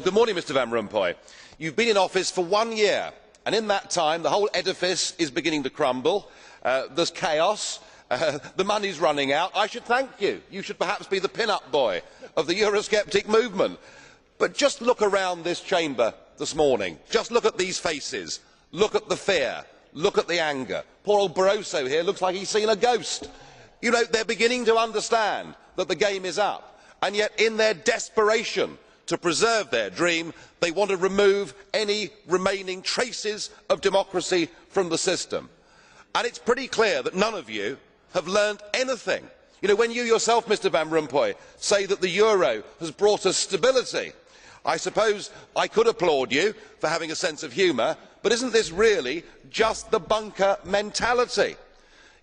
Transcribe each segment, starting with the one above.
Well, good morning, Mr Van Rompuy. You've been in office for 1 year, and in that time the whole edifice is beginning to crumble. There's chaos. The money's running out. I should thank you. You should perhaps be the pin-up boy of the Eurosceptic movement. But just look around this chamber this morning. Just look at these faces. Look at the fear. Look at the anger. Poor old Barroso here looks like he's seen a ghost. You know, they're beginning to understand that the game is up, and yet in their desperation to preserve their dream, they want to remove any remaining traces of democracy from the system. And it's pretty clear that none of you have learned anything. You know, when you yourself, Mr Van Rompuy, say that the euro has brought us stability, I suppose I could applaud you for having a sense of humour, but isn't this really just the bunker mentality?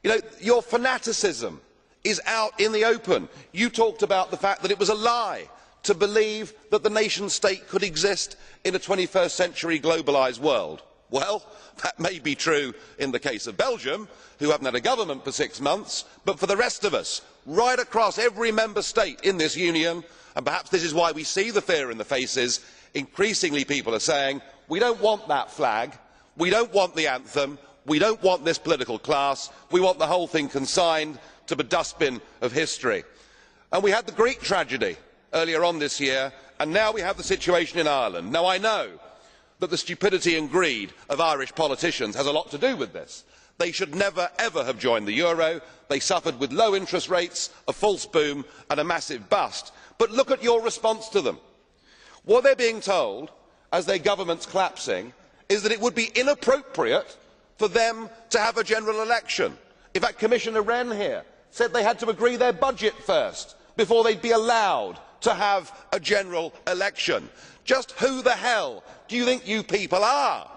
You know, your fanaticism is out in the open. You talked about the fact that it was a lie to believe that the nation state could exist in a 21st century globalised world. Well, that may be true in the case of Belgium, who haven't had a government for 6 months, but for the rest of us, right across every member state in this union, and perhaps this is why we see the fear in the faces, increasingly people are saying, we don't want that flag, we don't want the anthem, we don't want this political class, we want the whole thing consigned to the dustbin of history. And we had the Greek tragedy earlier on this year, and now we have the situation in Ireland. Now, I know that the stupidity and greed of Irish politicians has a lot to do with this. They should never ever have joined the euro. They suffered with low interest rates, a false boom and a massive bust. But look at your response to them. What they are being told, as their government's collapsing, is that it would be inappropriate for them to have a general election. In fact, Commissioner Rehn here said they had to agree their budget first before they would be allowed to have a general election. Just who the hell do you think you people are?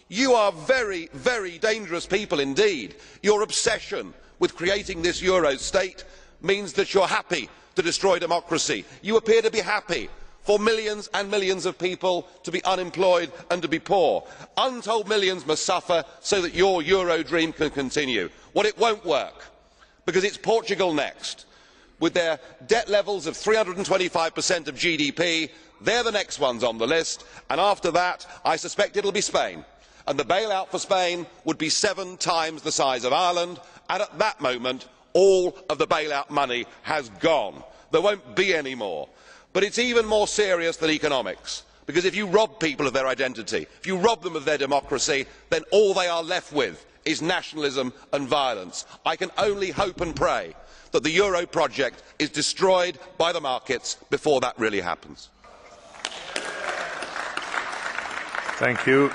You are very, very dangerous people indeed. Your obsession with creating this euro state means that you are happy to destroy democracy. You appear to be happy for millions and millions of people to be unemployed and to be poor. Untold millions must suffer so that your euro dream can continue. Well, it won't work, because it's Portugal next. With their debt levels of 325% of GDP, they're the next ones on the list, and after that I suspect it will be Spain. And the bailout for Spain would be 7 times the size of Ireland, and at that moment all of the bailout money has gone. There won't be any more. But it's even more serious than economics, because if you rob people of their identity, if you rob them of their democracy, then all they are left with is nationalism and violence. I can only hope and pray that the euro project is destroyed by the markets before that really happens. Thank you.